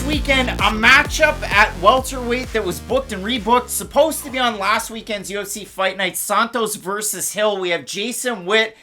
weekend, a matchup at welterweight that was booked and rebooked, supposed to be on last weekend's UFC Fight Night, Santos versus Hill. We have Jason Witt.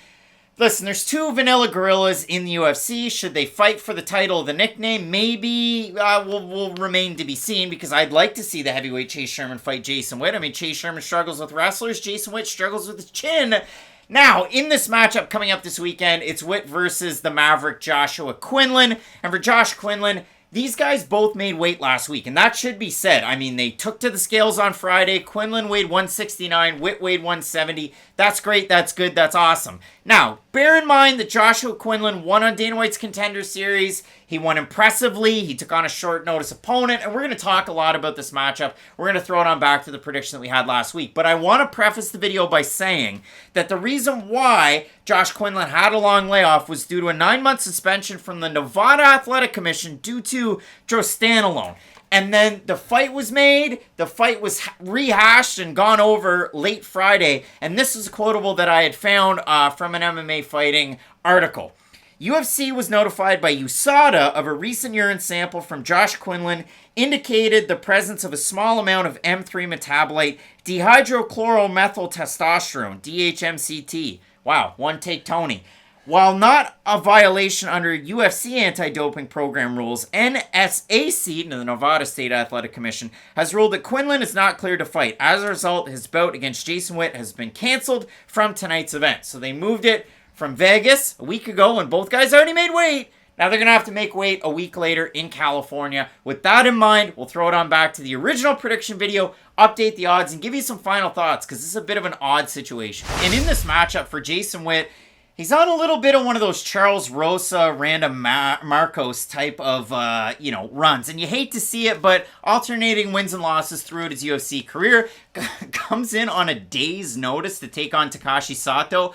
Listen, there's two vanilla gorillas in the UFC. Should they fight for the title of the nickname? Maybe will remain to be seen, because I'd like to see the heavyweight Chase Sherman fight Jason Witt. I mean, Chase Sherman struggles with wrestlers. Jason Witt struggles with his chin. Now, in this matchup coming up this weekend, it's Witt versus the Maverick Joshua Quinlan. And for Josh Quinlan, these guys both made weight last week, and that should be said. I mean, they took to the scales on Friday. Quinlan weighed 169, Witt weighed 170. That's great, that's good, that's awesome. Now, bear in mind that Joshua Quinlan won on Dana White's Contender Series. He won impressively. He took on a short notice opponent, and we're going to talk a lot about this matchup. We're going to throw it on back to the prediction that we had last week. But I want to preface the video by saying that the reason why Josh Quinlan had a long layoff was due to a 9-month suspension from the Nevada Athletic Commission due to drostanolone. And then the fight was made, the fight was rehashed and gone over late Friday. And this is a quotable that I had found from an MMA fighting article. UFC was notified by USADA of a recent urine sample from Josh Quinlan indicated the presence of a small amount of M3 metabolite dihydrochloromethyltestosterone, DHMCT. Wow, one take Tony. While not a violation under UFC anti-doping program rules, NSAC, the Nevada State Athletic Commission, has ruled that Quinlan is not cleared to fight. As a result, his bout against Jason Witt has been canceled from tonight's event. So they moved it from Vegas a week ago when both guys already made weight. Now they're going to have to make weight a week later in California. With that in mind, we'll throw it on back to the original prediction video, update the odds, and give you some final thoughts, because this is a bit of an odd situation. And in this matchup for Jason Witt, he's on a little bit of one of those Charles Rosa, Random Marcos type of, runs. And you hate to see it, but alternating wins and losses throughout his UFC career, comes in on a day's notice to take on Takashi Sato,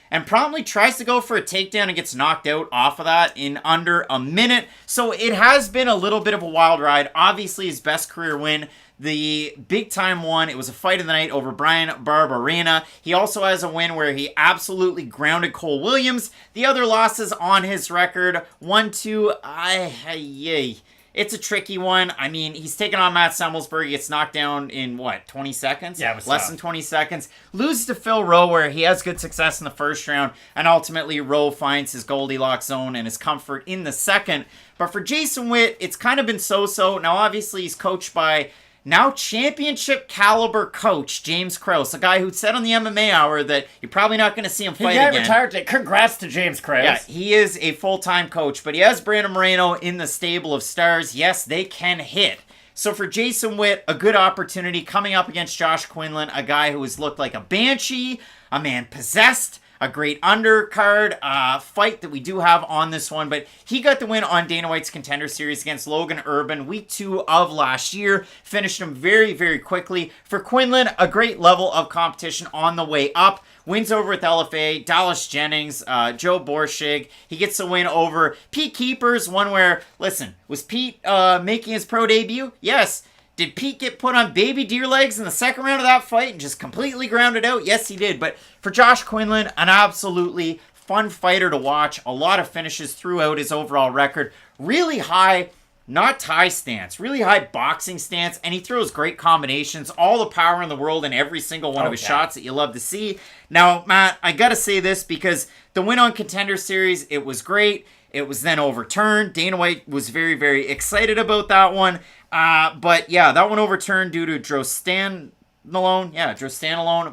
and promptly tries to go for a takedown and gets knocked out off of that in under a minute. So it has been a little bit of a wild ride. Obviously, his best career win, the big-time one, it was a fight of the night over Brian Barberena. He also has a win where he absolutely grounded Cole Williams. The other losses on his record, 1-2, it's a tricky one. I mean, he's taken on Matt Semmelsberg. He gets knocked down in, 20 seconds? Yeah, it was less tough. than 20 seconds. Loses to Phil Rowe, where he has good success in the first round, and ultimately Rowe finds his Goldilocks zone and his comfort in the second. But for Jason Witt, it's kind of been so-so. Now, obviously, he's coached by now championship caliber coach James Krause, a guy who said on the MMA Hour that you're probably not going to see him fight again. He retired today. Congrats to James Krause. Yeah, he is a full-time coach, but he has Brandon Moreno in the stable of stars. Yes, they can hit. So for Jason Witt, a good opportunity coming up against Josh Quinlan, a guy who has looked like a banshee, a man possessed, a great undercard fight that we do have on this one. But he got the win on Dana White's Contender Series against Logan Urban, week 2 of last year. Finished him very, very quickly. For Quinlan, a great level of competition on the way up. Wins over with LFA, Dallas Jennings, Joe Borshig. He gets a win over Pete Keepers, one where, listen, was Pete making his pro debut? Yes. Did Pete get put on baby deer legs in the second round of that fight and just completely grounded out? Yes, he did. But for Josh Quinlan, an absolutely fun fighter to watch. A lot of finishes throughout his overall record. Really high, not Thai stance, really high boxing stance. And he throws great combinations. All the power in the world in every single one of his shots that you love to see. Now, Matt, I got to say this because the win on Contender Series, it was great. It was then overturned. Dana White was very, very excited about that one. But yeah, that one overturned due to drostanolone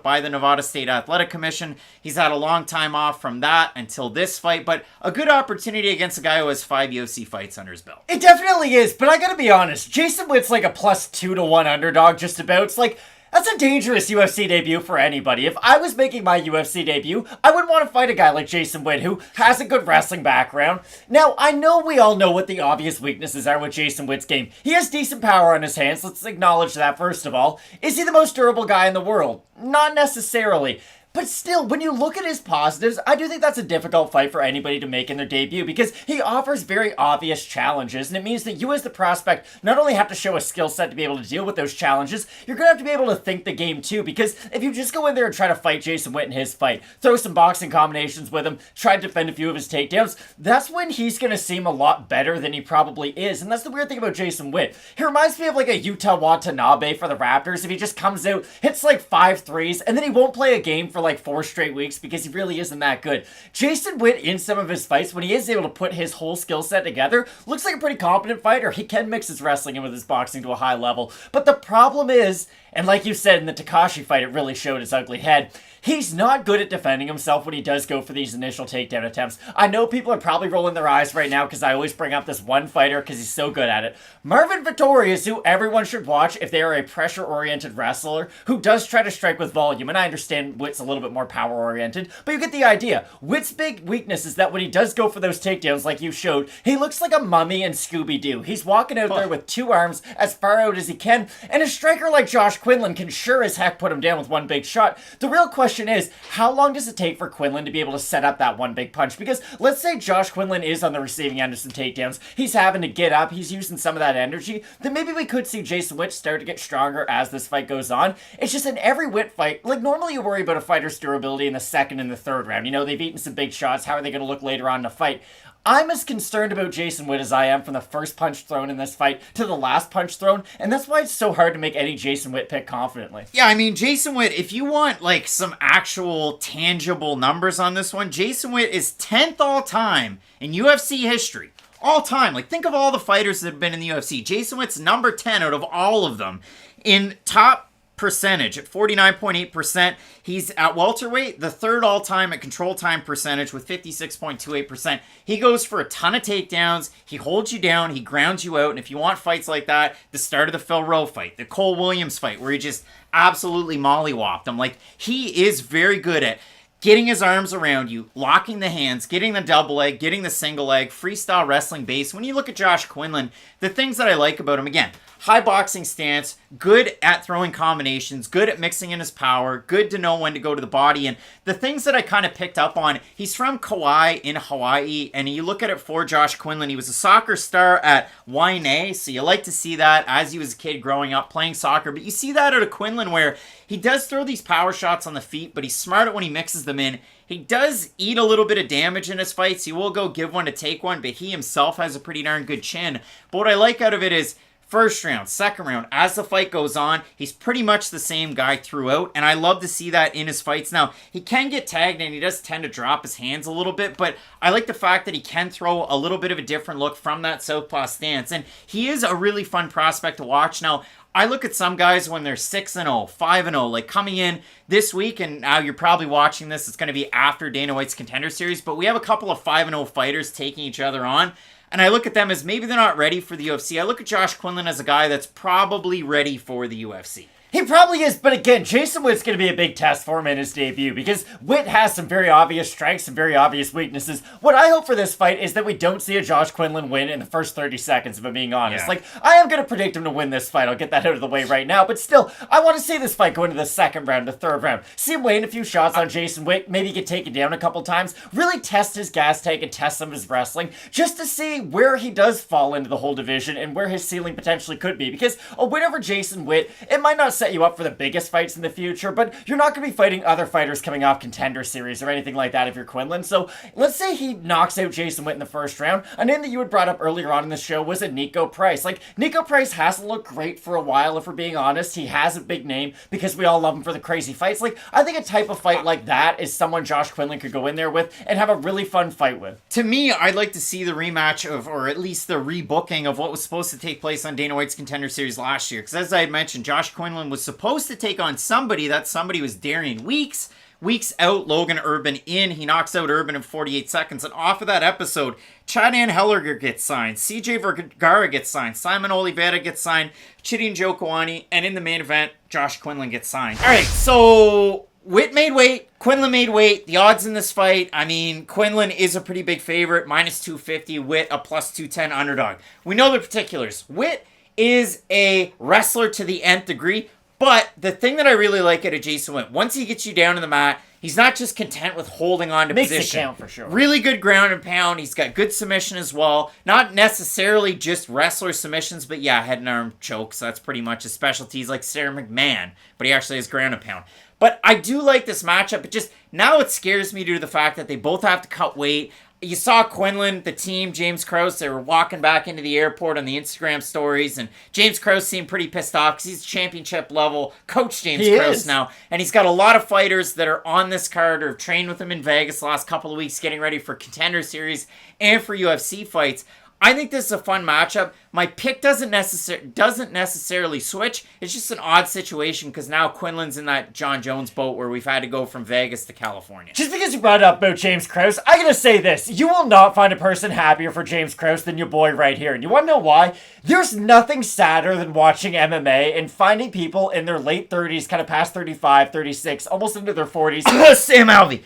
by the Nevada State Athletic Commission. He's had a long time off from that until this fight, but a good opportunity against a guy who has 5 UFC fights under his belt. It definitely is, but I gotta be honest, Jason Witt's like a +2-1 underdog just about. It's like, that's a dangerous UFC debut for anybody. If I was making my UFC debut, I would want to fight a guy like Jason Witt, who has a good wrestling background. Now, I know we all know what the obvious weaknesses are with Jason Witt's game. He has decent power on his hands, let's acknowledge that first of all. Is he the most durable guy in the world? Not necessarily. But still, when you look at his positives, I do think that's a difficult fight for anybody to make in their debut because he offers very obvious challenges, and it means that you as the prospect not only have to show a skill set to be able to deal with those challenges, you're going to have to be able to think the game too, because if you just go in there and try to fight Jason Witt in his fight, throw some boxing combinations with him, try to defend a few of his takedowns, that's when he's going to seem a lot better than he probably is, and that's the weird thing about Jason Witt. He reminds me of like a Yuta Watanabe for the Raptors. If he just comes out, hits like 5 threes, and then he won't play a game for like 4 straight weeks because he really isn't that good. Jason Witt, in some of his fights, when he is able to put his whole skill set together, looks like a pretty competent fighter. He can mix his wrestling in with his boxing to a high level. But the problem is, and like you said in the Tekashi fight, it really showed his ugly head, he's not good at defending himself when he does go for these initial takedown attempts. I know people are probably rolling their eyes right now because I always bring up this one fighter because he's so good at it. Marvin Vettori is who everyone should watch if they are a pressure-oriented wrestler who does try to strike with volume. And I understand Witt's a little bit more power-oriented, but you get the idea. Witt's big weakness is that when he does go for those takedowns like you showed, he looks like a mummy in Scooby-Doo. He's walking out there with 2 arms as far out as he can, and a striker like Josh Quinlan can sure as heck put him down with one big shot. The real question is, how long does it take for Quinlan to be able to set up that one big punch? Because let's say Josh Quinlan is on the receiving end of some takedowns, he's having to get up, he's using some of that energy, then maybe we could see Jason Witt start to get stronger as this fight goes on. It's just in every Witt fight, like normally you worry about a fighter's durability in the second and the third round. You know, they've eaten some big shots, how are they going to look later on in the fight? I'm as concerned about Jason Witt as I am from the first punch thrown in this fight to the last punch thrown, and that's why it's so hard to make any Jason Witt pick confidently. Yeah, I mean, Jason Witt, if you want, like, some actual tangible numbers on this one, Jason Witt is 10th all-time in UFC history. All time. Like, think of all the fighters that have been in the UFC. Jason Witt's number 10 out of all of them in top percentage at 49.8%. He's at welterweight, the 3rd all-time at control time percentage with 56.28%. He goes for a ton of takedowns. He holds you down. He grounds you out. And if you want fights like that, the start of the Phil Rowe fight, the Cole Williams fight, where he just absolutely mollywopped him. Like, he is very good at getting his arms around you, locking the hands, getting the double leg, getting the single leg, freestyle wrestling base. When you look at Josh Quinlan, the things that I like about him, again, high boxing stance, good at throwing combinations, good at mixing in his power, good to know when to go to the body. And the things that I kind of picked up on, he's from Kauai in Hawaii, and you look at it for Josh Quinlan, he was a soccer star at Waianae, so you like to see that as he was a kid growing up playing soccer. But you see that out of Quinlan where he does throw these power shots on the feet, but he's smart at when he mixes them in. He does eat a little bit of damage in his fights. He will go give one to take one, but he himself has a pretty darn good chin. But what I like out of it is, first round, second round, as the fight goes on, he's pretty much the same guy throughout, and I love to see that in his fights. Now, he can get tagged, and he does tend to drop his hands a little bit, but I like the fact that he can throw a little bit of a different look from that southpaw stance, and he is a really fun prospect to watch. Now, I look at some guys when they're 6-0, 5-0, like coming in this week, and now you're probably watching this, it's going to be after Dana White's Contender Series, but we have a couple of 5-0 fighters taking each other on, and I look at them as maybe they're not ready for the UFC. I look at Josh Quinlan as a guy that's probably ready for the UFC. He probably is, but again, Jason Witt's going to be a big test for him in his debut because Witt has some very obvious strengths and very obvious weaknesses. What I hope for this fight is that we don't see a Josh Quinlan win in the first 30 seconds, if I'm being honest. Yeah. Like, I am going to predict him to win this fight. I'll get that out of the way right now, but still, I want to see this fight go into the second round, the third round. See him laying a few shots on Jason Witt, maybe get taken down a couple times, really test his gas tank and test some of his wrestling, just to see where he does fall into the whole division and where his ceiling potentially could be. Because a win over Jason Witt, it might not set you up for the biggest fights in the future, but you're not going to be fighting other fighters coming off Contender Series or anything like that if you're Quinlan. So let's say he knocks out Jason Witt in the first round. A name that you had brought up earlier on in the show was a Nico Price. Like, Nico Price hasn't looked great for a while, if we're being honest. He has a big name because we all love him for the crazy fights. Like, I think a type of fight like that is someone Josh Quinlan could go in there with and have a really fun fight with. To me, I'd like to see the rematch of, or at least the rebooking of what was supposed to take place on Dana White's Contender Series last year. Because as I had mentioned, Josh Quinlan was supposed to take on somebody. That somebody was Darian Weeks. Weeks out, Logan Urban in. He knocks out Urban in 48 seconds. And off of that episode, Chad Helliger gets signed. CJ Vergara gets signed. Simon Oliveira gets signed. Chidi Njokuani. And in the main event, Josh Quinlan gets signed. All right, so Witt made weight. Quinlan made weight. The odds in this fight, I mean, Quinlan is a pretty big favorite. Minus 250. Witt, a plus 210 underdog. We know the particulars. Witt is a wrestler to the nth degree. But the thing that I really like out of Jason Witt, once he gets you down in the mat, He's not just content with holding on to position. Makes it count for sure. Really good ground and pound. He's got good submission as well. Not necessarily just wrestler submissions, but yeah, head and arm chokes. That's pretty much his specialty. He's like Sarah McMahon, but he actually has ground and pound. But I do like this matchup. It just, now it scares me due to the fact that they both have to cut weight. You saw Quinlan, the team, James Krause, they were walking back into the airport on the Instagram stories, and James Krause seemed pretty pissed off because he's championship level coach James Krause now, and he's got a lot of fighters that are on this card or have trained with him in Vegas the last couple of weeks getting ready for Contender Series and for UFC fights. I think this is a fun matchup. My pick doesn't necessarily switch. It's just an odd situation because now Quinlan's in that John Jones boat where we've had to go from Vegas to California. Just because you brought up about James Krause, I gotta say this. You will not find a person happier for James Krause than your boy right here. And you wanna know why? There's nothing sadder than watching MMA and finding people in their late 30s, kind of past 35, 36, almost into their 40s. Sam Alvey.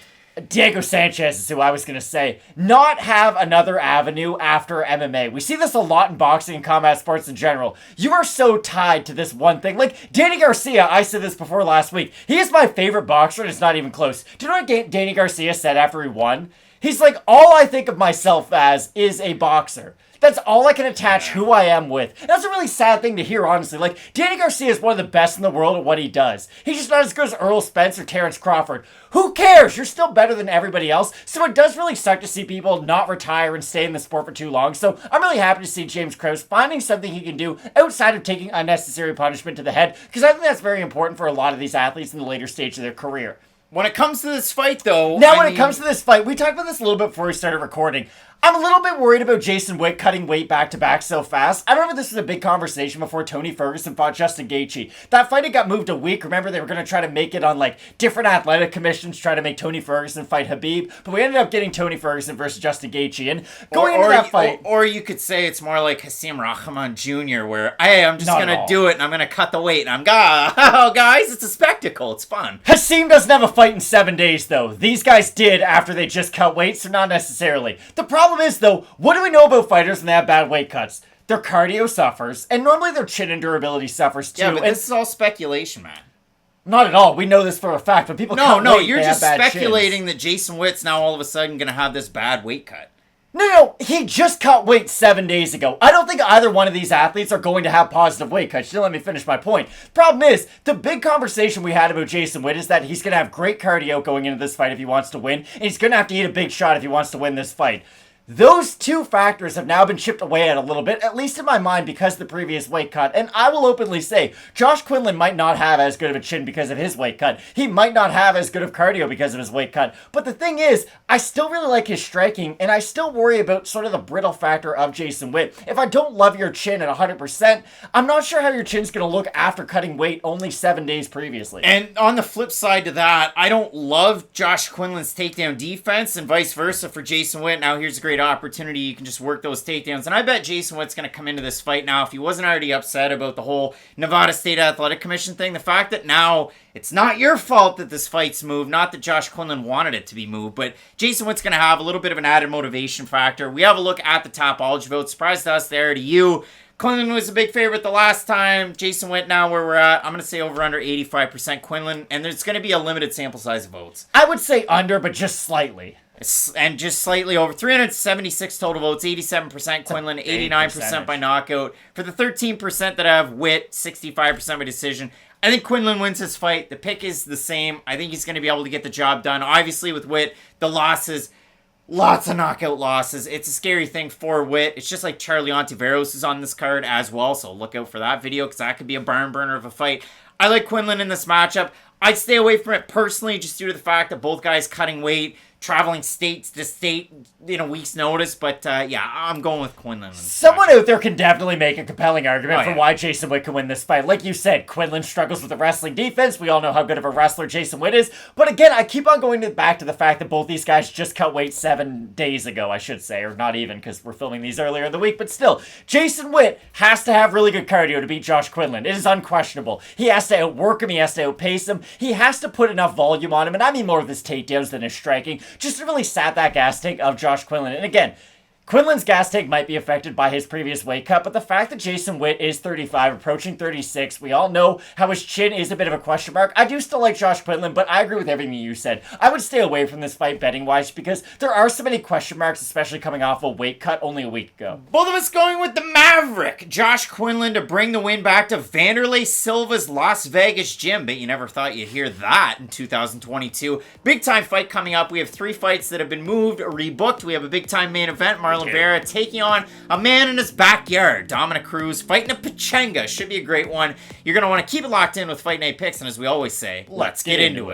Diego Sanchez is who I was going to say. Not have another avenue after MMA. We see this a lot in boxing and combat sports in general. You are so tied to this one thing. Like, Danny Garcia, I said this before last week. He is my favorite boxer and it's not even close. Do you know what Danny Garcia said after he won? He's like, all I think of myself as is a boxer. That's all I can attach who I am with. That's a really sad thing to hear, honestly. Like, Danny Garcia is one of the best in the world at what he does. He's just not as good as Earl Spence or Terrence Crawford. Who cares? You're still better than everybody else. So it does really suck to see people not retire and stay in the sport for too long. So I'm really happy to see James Krause finding something he can do outside of taking unnecessary punishment to the head, because I think that's very important for a lot of these athletes in the later stage of their career. When it comes to this fight, though... Now, when it comes to this fight, we talked about this a little bit before we started recording. I'm a little bit worried about Jason Witt cutting weight back-to-back so fast. I remember this was a big conversation before Tony Ferguson fought Justin Gaethje. That fight had got moved a week. Remember, they were going to try to make it on, like, different athletic commissions, try to make Tony Ferguson fight Khabib. But we ended up getting Tony Ferguson versus Justin Gaethje. And going into that fight... Or you could say it's more like Hasim Rahman Jr., where, hey, I'm just going to do it, and I'm going to cut the weight, and I'm oh, guys, it's a spectacle. It's fun. Hasim doesn't have a fight in 7 days, though. These guys did after they just cut weight, so not necessarily. The problem is, though, what do we know about fighters when they have bad weight cuts? Their cardio suffers, and normally their chin and durability suffers too. Yeah, but this is all speculation, man. Not at all. We know this for a fact, but people cut weight, you're just speculating that Jason Witt's now all of a sudden going to have this bad weight cut. No, he just cut weight 7 days ago. I don't think either one of these athletes are going to have positive weight cuts. You let me finish my point. Problem is, the big conversation we had about Jason Witt is that he's going to have great cardio going into this fight if he wants to win, and he's going to have to eat a big shot if he wants to win this fight. Those two factors have now been chipped away at a little bit, at least in my mind, because of the previous weight cut. And I will openly say, Josh Quinlan might not have as good of a chin because of his weight cut. He might not have as good of cardio because of his weight cut. But the thing is, I still really like his striking, and I still worry about sort of the brittle factor of Jason Witt. If I don't love your chin at 100%, I'm not sure how your chin's going to look after cutting weight only 7 days previously. And on the flip side to that, I don't love Josh Quinlan's takedown defense, and vice versa for Jason Witt. Now here's a great opportunity. You can just work those takedowns. And I bet Jason Witt's going to come into this fight now, if he wasn't already upset about the whole Nevada State Athletic Commission thing, the fact that now it's not your fault that this fight's moved, not that Josh Quinlan wanted it to be moved, but Jason Witt's going to have a little bit of an added motivation factor. We have a look at the Tapology vote. Surprise to us there, to you. Quinlan was a big favorite the last time. Jason Witt now where we're at. I'm going to say over under 85% Quinlan, and there's going to be a limited sample size of votes. I would say under, but just slightly. And just slightly over. 376 total votes, 87% Quinlan, 89% by knockout. For the 13% that have Witt, 65% by decision. I think Quinlan wins this fight. The pick is the same. I think he's going to be able to get the job done. Obviously with Witt, the losses, lots of knockout losses. It's a scary thing for Witt. It's just like Charlie Ontiveros is on this card as well, so look out for that video because that could be a barn burner of a fight. I like Quinlan in this matchup. I'd stay away from it personally just due to the fact that both guys cutting weight, traveling states to state in a week's notice, but yeah, I'm going with Quinlan. Someone out there can definitely make a compelling argument for why Jason Witt can win this fight. Like you said, Quinlan struggles with the wrestling defense. We all know how good of a wrestler Jason Witt is. But again, I keep on going back to the fact that both these guys just cut weight 7 days ago, I should say, or not even, because we're filming these earlier in the week. But still, Jason Witt has to have really good cardio to beat Josh Quinlan. It is unquestionable. He has to outwork him. He has to outpace him. He has to put enough volume on him, and I mean more of his takedowns than his striking, just to really sat that gas tank of Josh Quinlan. And again, Quinlan's gas tank might be affected by his previous weight cut, but the fact that Jason Witt is 35, approaching 36, we all know how his chin is a bit of a question mark. I do still like Josh Quinlan, but I agree with everything you said. I would stay away from this fight betting-wise because there are so many question marks, especially coming off a weight cut only a week ago. Both of us going with the Maverick, Josh Quinlan, to bring the win back to Vanderlei Silva's Las Vegas gym, but you never thought you'd hear that in 2022. Big time fight coming up. We have 3 fights that have been moved or rebooked. We have a big time main event, Marlon Vera taking on a man in his backyard, Dominic Cruz, fighting a Pachenga. Should be a great one. You're going to want to keep it locked in with Fight Night Picks, and as we always say, let's get into it.